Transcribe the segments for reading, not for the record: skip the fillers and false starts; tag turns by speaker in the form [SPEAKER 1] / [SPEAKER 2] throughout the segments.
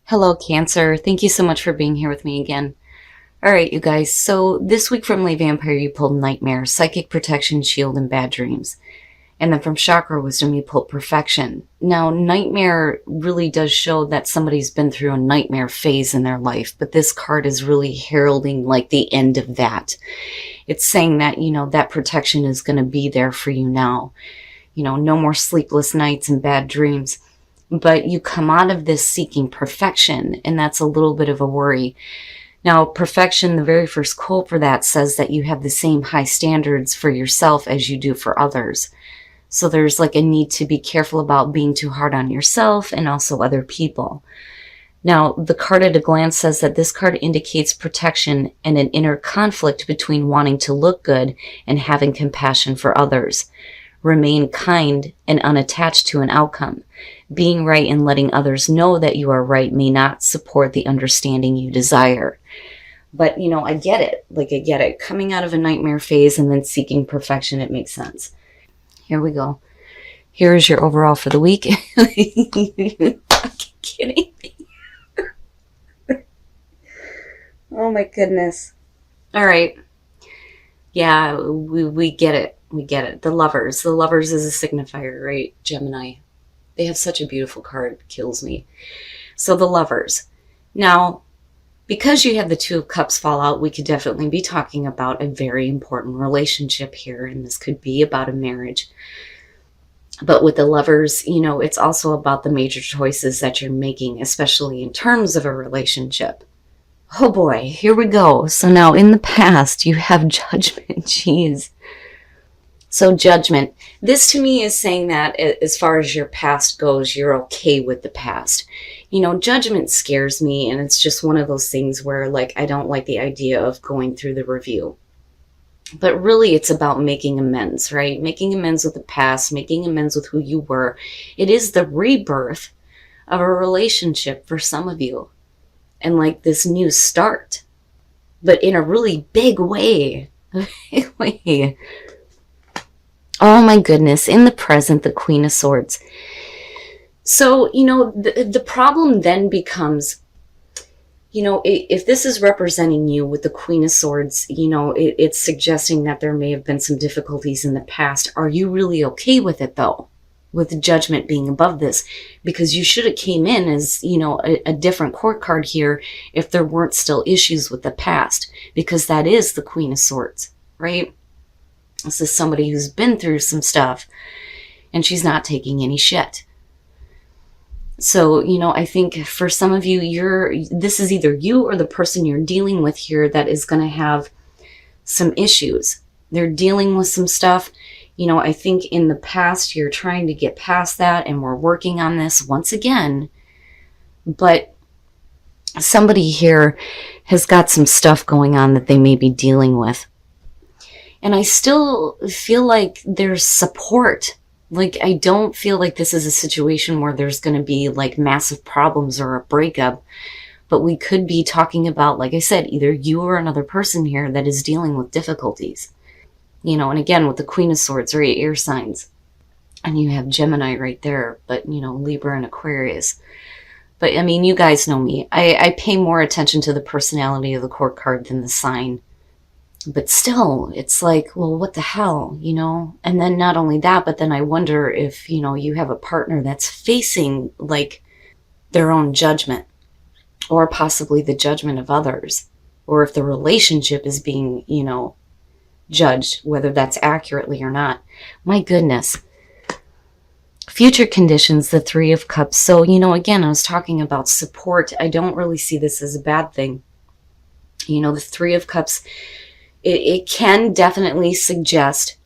[SPEAKER 1] Hello, Cancer. Thank you so much for being here with me again. All right, you guys. So this week from Lay Vampire, you pulled Nightmare, Psychic Protection, Shield, and Bad Dreams. And then from Chakra Wisdom, you pulled Perfection. Now, Nightmare really does show that somebody's been through a nightmare phase in their life, but this card is really heralding like the end of that. It's saying that, that protection is going to be there for you now. No more sleepless nights and bad dreams. But you come out of this seeking perfection, and that's a little bit of a worry. Now, perfection, the very first quote for that says that you have the same high standards for yourself as you do for others. So there's like a need to be careful about being too hard on yourself and also other people. Now, the card at a glance says that this card indicates protection and an inner conflict between wanting to look good and having compassion for others. Remain kind and unattached to an outcome. Being right and letting others know that you are right may not support the understanding you desire. But, I get it. I get it. Coming out of a nightmare phase and then seeking perfection, it makes sense. Here we go. Here's your overall for the week. Fucking kidding me. Oh my goodness. All right. Yeah, we get it. We get it. The Lovers. The Lovers is a signifier, right? Gemini. They have such a beautiful card. Kills me. So the Lovers. Now, because you have the Two of Cups fall out, we could definitely be talking about a very important relationship here. And this could be about a marriage. But with the Lovers, it's also about the major choices that you're making, especially in terms of a relationship. Oh boy, here we go. So now in the past, you have Judgment. Jeez. So Judgment. This to me is saying that as far as your past goes, you're okay with the past. Judgment scares me, and it's just one of those things where, I don't like the idea of going through the review. But really, it's about making amends, right? Making amends with the past, making amends with who you were. It is the rebirth of a relationship for some of you. And this new start. But in a really big way. Oh my goodness, in the present, the Queen of Swords. So, the problem then becomes, if this is representing you with the Queen of Swords, it's suggesting that there may have been some difficulties in the past. Are you really okay with it, though? With Judgment being above this? Because you should have came in as, a different court card here if there weren't still issues with the past. Because that is the Queen of Swords, right? This is somebody who's been through some stuff, and she's not taking any shit. So, I think for some of you, this is either you or the person you're dealing with here that is going to have some issues. They're dealing with some stuff. I think in the past, you're trying to get past that, and we're working on this once again. But somebody here has got some stuff going on that they may be dealing with. And I still feel like there's support. I don't feel like this is a situation where there's going to be massive problems or a breakup. But we could be talking about, like I said, either you or another person here that is dealing with difficulties. And again, with the Queen of Swords, right, air signs. And you have Gemini right there, but, Libra and Aquarius. But, you guys know me. I pay more attention to the personality of the court card than the sign. But still, it's well, what the hell, And then not only that, but then I wonder if, you have a partner that's facing, their own judgment. Or possibly the judgment of others. Or if the relationship is being, judged, whether that's accurately or not. My goodness. Future conditions, the Three of Cups. So, again, I was talking about support. I don't really see this as a bad thing. The Three of Cups, it can definitely suggest,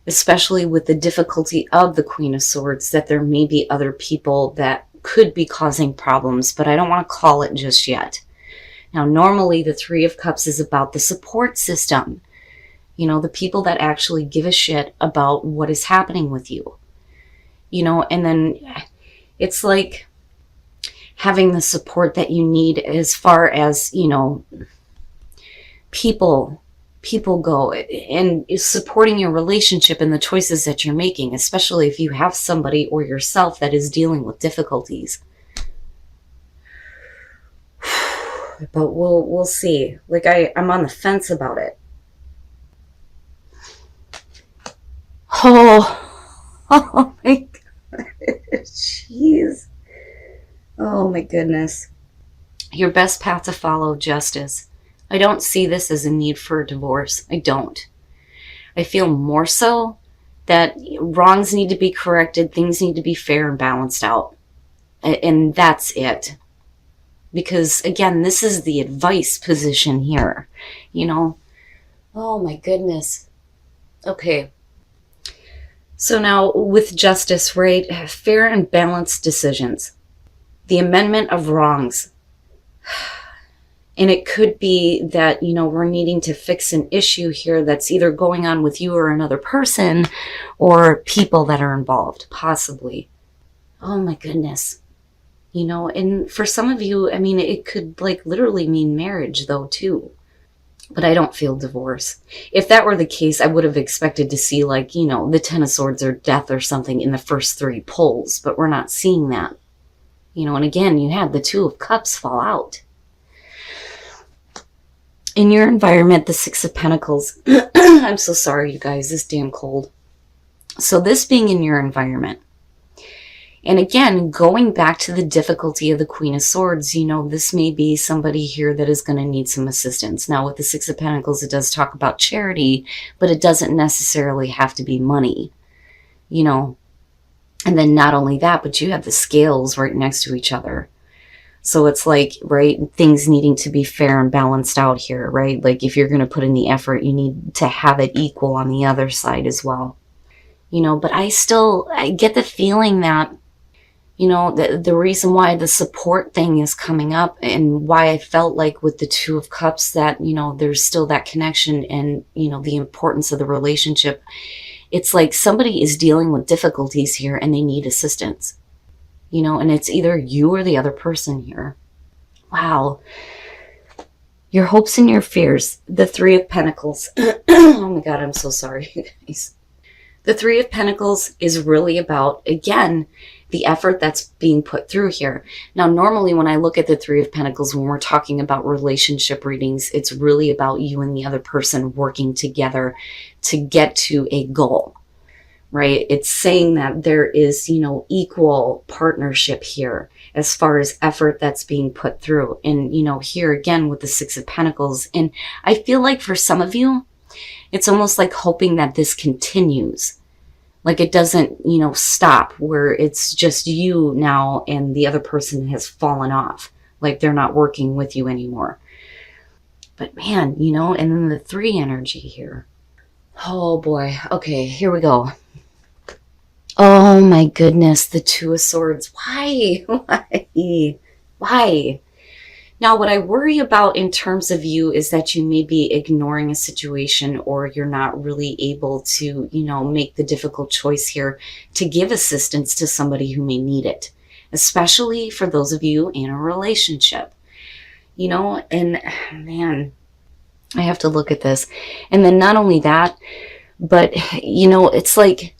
[SPEAKER 1] especially with the difficulty of the Queen of Swords, that there may be other people that could be causing problems, but I don't want to call it just yet. Now, normally the Three of Cups is about the support system. The people that actually give a shit about what is happening with you. And then it's like having the support that you need as far as, people go, and supporting your relationship and the choices that you're making, especially if you have somebody or yourself that is dealing with difficulties. But we'll see. Like I'm on the fence about it. Oh my God. Jeez. Oh my goodness. Your best path to follow, justice. I don't see this as a need for a divorce. I don't. I feel more so that wrongs need to be corrected, things need to be fair and balanced out. And that's it. Because, again, this is the advice position here. You know? Oh, my goodness. Okay. So now, with justice, right? Fair and balanced decisions. The amendment of wrongs. And it could be that, we're needing to fix an issue here that's either going on with you or another person or people that are involved, possibly. Oh, my goodness. And for some of you, it could literally mean marriage though too. But I don't feel divorce. If that were the case, I would have expected to see the Ten of Swords or death or something in the first 3 pulls, but we're not seeing that. And again, you had the Two of Cups fall out. In your environment, the Six of Pentacles. I'm so sorry, you guys, it's damn cold. So this being in your environment, and again, going back to the difficulty of the Queen of Swords, this may be somebody here that is going to need some assistance. Now, with the Six of Pentacles, it does talk about charity, but it doesn't necessarily have to be money, And then not only that, but you have the scales right next to each other. So it's right, things needing to be fair and balanced out here, right? If you're going to put in the effort, you need to have it equal on the other side as well. But I get the feeling that, the reason why the support thing is coming up and why I felt like with the Two of Cups that, there's still that connection and, the importance of the relationship. It's like somebody is dealing with difficulties here and they need assistance, and it's either you or the other person here. Wow. Your hopes and your fears. The Three of Pentacles. Oh my God, I'm so sorry, you guys. The Three of Pentacles is really about, again, the effort that's being put through here. Now, normally when I look at the Three of Pentacles, when we're talking about relationship readings, it's really about you and the other person working together to get to a goal, right? It's saying that there is, equal partnership here as far as effort that's being put through. And, here again with the Six of Pentacles. And I feel like for some of you, it's almost like hoping that this continues. It doesn't, stop where it's just you now and the other person has fallen off. They're not working with you anymore. But man, and then the 3 energy here. Oh boy. Okay, here we go. Oh my goodness, the Two of Swords. Why? Why? Now, what I worry about in terms of you is that you may be ignoring a situation or you're not really able to, make the difficult choice here to give assistance to somebody who may need it, especially for those of you in a relationship, and man, I have to look at this. And then not only that, but, it's like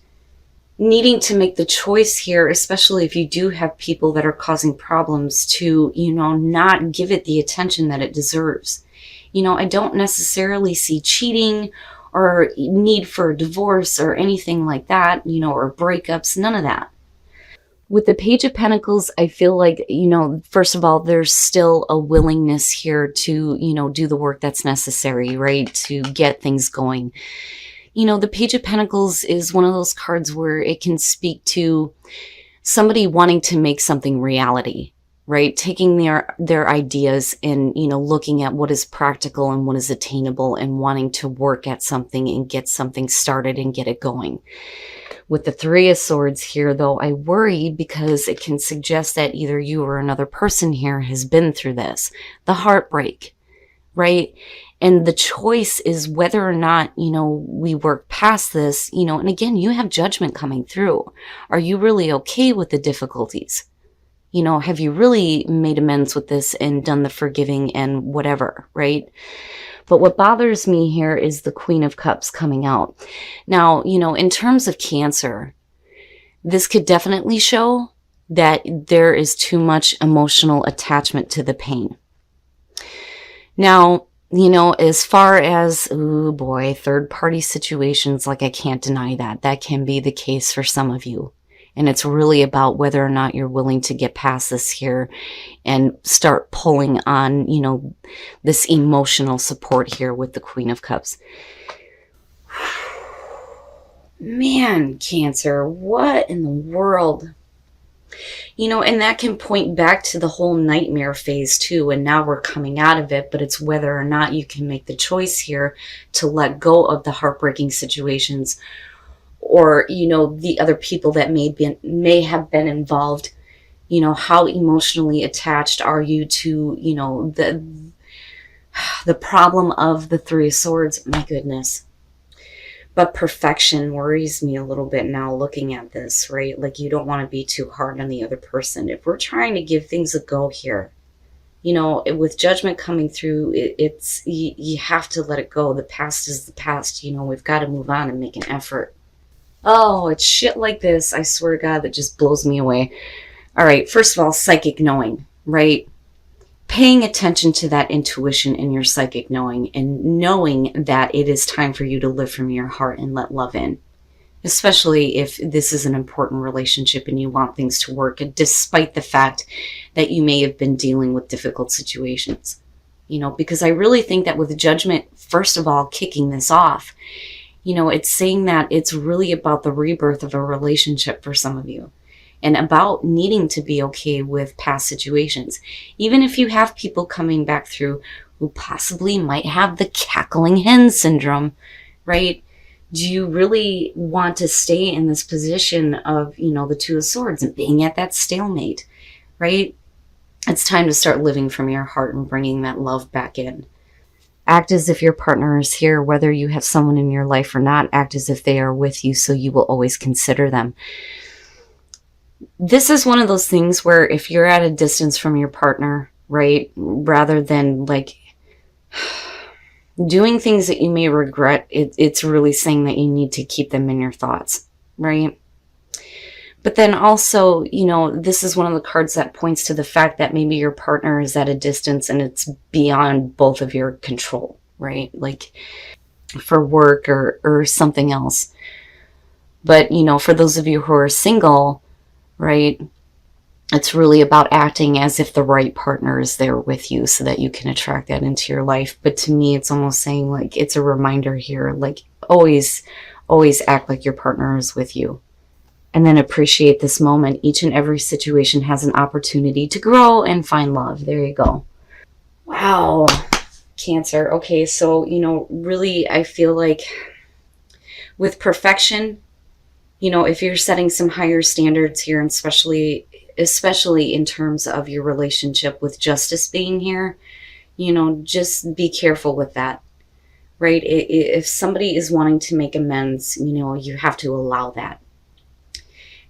[SPEAKER 1] needing to make the choice here, especially if you do have people that are causing problems, to, not give it the attention that it deserves. I don't necessarily see cheating or need for a divorce or anything like that, or breakups, none of that. With the Page of Pentacles, I feel like, first of all, there's still a willingness here to, do the work that's necessary, right? To get things going. The Page of Pentacles is one of those cards where it can speak to somebody wanting to make something reality, right? Taking their ideas and, looking at what is practical and what is attainable and wanting to work at something and get something started and get it going. With the Three of Swords here, though, I worry because it can suggest that either you or another person here has been through this, the heartbreak, right? And the choice is whether or not, we work past this, and again, you have judgment coming through. Are you really okay with the difficulties? Have you really made amends with this and done the forgiving and whatever, right? But what bothers me here is the Queen of Cups coming out. Now, in terms of Cancer, this could definitely show that there is too much emotional attachment to the pain. Now, as far as, oh boy, third party situations, like I can't deny that. That can be the case for some of you. And it's really about whether or not you're willing to get past this here and start pulling on, this emotional support here with the Queen of Cups. Man, Cancer, what in the world? And that can point back to the whole nightmare phase too. And now we're coming out of it, but it's whether or not you can make the choice here to let go of the heartbreaking situations, or, the other people that may have been involved. How emotionally attached are you to, the problem of the Three of Swords? My goodness. But perfection worries me a little bit now looking at this, right? Like, you don't want to be too hard on the other person. If we're trying to give things a go here, with Judgment coming through, it's you have to let it go. The past is the past. We've got to move on and make an effort. Oh, it's shit like this, I swear to God, that just blows me away. All right, first of all, psychic knowing, right? Paying attention to that intuition in your psychic knowing, and knowing that it is time for you to live from your heart and let love in. Especially if this is an important relationship and you want things to work, despite the fact that you may have been dealing with difficult situations. Because I really think that with Judgment, first of all, kicking this off, it's saying that it's really about the rebirth of a relationship for some of you. And about needing to be okay with past situations. Even if you have people coming back through who possibly might have the cackling hen syndrome, right? Do you really want to stay in this position of, the Two of Swords and being at that stalemate, right? It's time to start living from your heart and bringing that love back in. Act as if your partner is here, whether you have someone in your life or not. Act as if they are with you, so you will always consider them. This is one of those things where if you're at a distance from your partner, right, rather than like doing things that you may regret, it's really saying that you need to keep them in your thoughts, right? But then also, this is one of the cards that points to the fact that maybe your partner is at a distance and it's beyond both of your control, right? Like for work or something else. But, for those of you who are single, right, it's really about acting as if the right partner is there with you so that you can attract that into your life. But to me, it's almost saying like, it's a reminder here, like always act like your partner is with you. And then appreciate this moment. Each and every situation has an opportunity to grow and find love. There you go. Wow. Cancer. Okay, so, really I feel like with perfection, if you're setting some higher standards here, and especially in terms of your relationship with Justice being here, just be careful with that, right? If somebody is wanting to make amends, you have to allow that.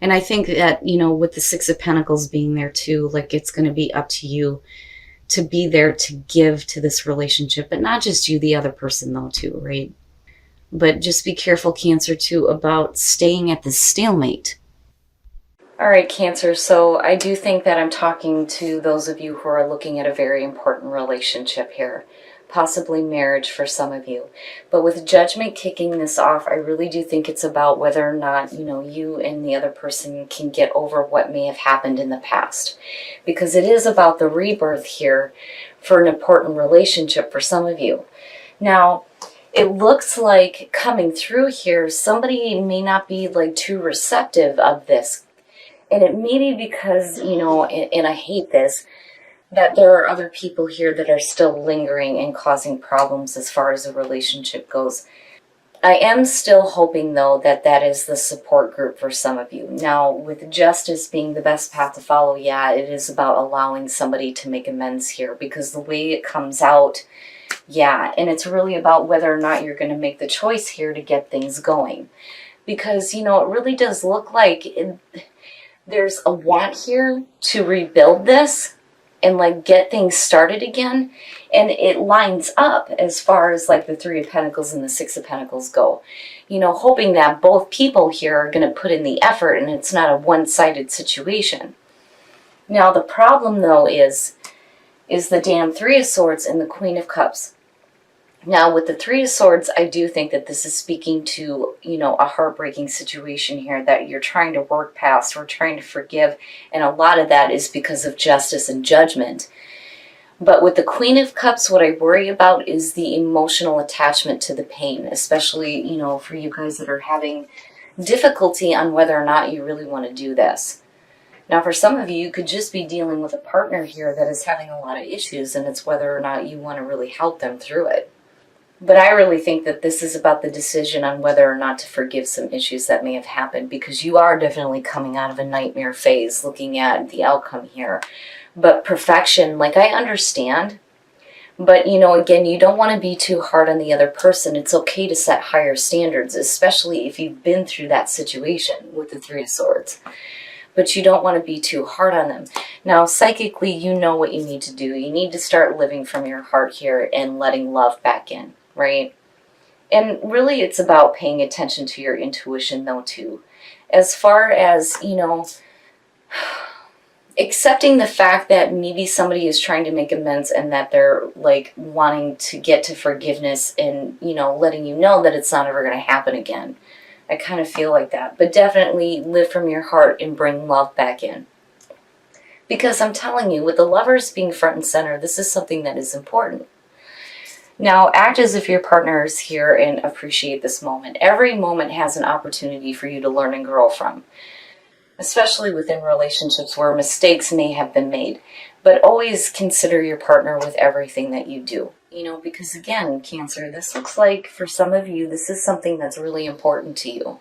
[SPEAKER 1] And I think that, with the Six of Pentacles being there too, like it's going to be up to you to be there to give to this relationship, but not just you, the other person though too, right? But just be careful, Cancer, too, about staying at the stalemate. All right, Cancer, so I do think that I'm talking to those of you who are looking at a very important relationship here, possibly marriage for some of you. But with Judgment kicking this off, I really do think it's about whether or not, you and the other person can get over what may have happened in the past. Because it is about the rebirth here for an important relationship for some of you. Now, it looks like coming through here, somebody may not be like too receptive of this. And it may be because, and I hate this, that there are other people here that are still lingering and causing problems as far as the relationship goes. I am still hoping, though, that that is the support group for some of you. Now, with Justice being the best path to follow, yeah, it is about allowing somebody to make amends here, because the way it comes out, yeah, and it's really about whether or not you're going to make the choice here to get things going. Because, it really does look like there's a want here to rebuild this and like get things started again. And it lines up as far as like the Three of Pentacles and the Six of Pentacles go. Hoping that both people here are going to put in the effort and it's not a one-sided situation. Now, the problem though is is the damn Three of Swords and the Queen of Cups. Now, with the Three of Swords, I do think that this is speaking to, a heartbreaking situation here that you're trying to work past or trying to forgive, and a lot of that is because of justice and judgment. But with the Queen of Cups, what I worry about is the emotional attachment to the pain, especially, for you guys that are having difficulty on whether or not you really want to do this. Now, for some of you, you could just be dealing with a partner here that is having a lot of issues, and it's whether or not you want to really help them through it. But I really think that this is about the decision on whether or not to forgive some issues that may have happened, because you are definitely coming out of a nightmare phase looking at the outcome here. But perfection, like, I understand. But, again, you don't want to be too hard on the other person. It's okay to set higher standards, especially if you've been through that situation with the Three of Swords. But you don't want to be too hard on them. Now, psychically, you know what you need to do. You need to start living from your heart here and letting love back in, right? And really, it's about paying attention to your intuition, though, too. As far as, accepting the fact that maybe somebody is trying to make amends and that they're, like, wanting to get to forgiveness and, letting you know that it's not ever going to happen again. I kind of feel like that. But definitely live from your heart and bring love back in. Because I'm telling you, with the Lovers being front and center, this is something that is important. Now, act as if your partner is here and appreciate this moment. Every moment has an opportunity for you to learn and grow from, especially within relationships where mistakes may have been made. But always consider your partner with everything that you do. Because again, Cancer, this looks like for some of you, this is something that's really important to you.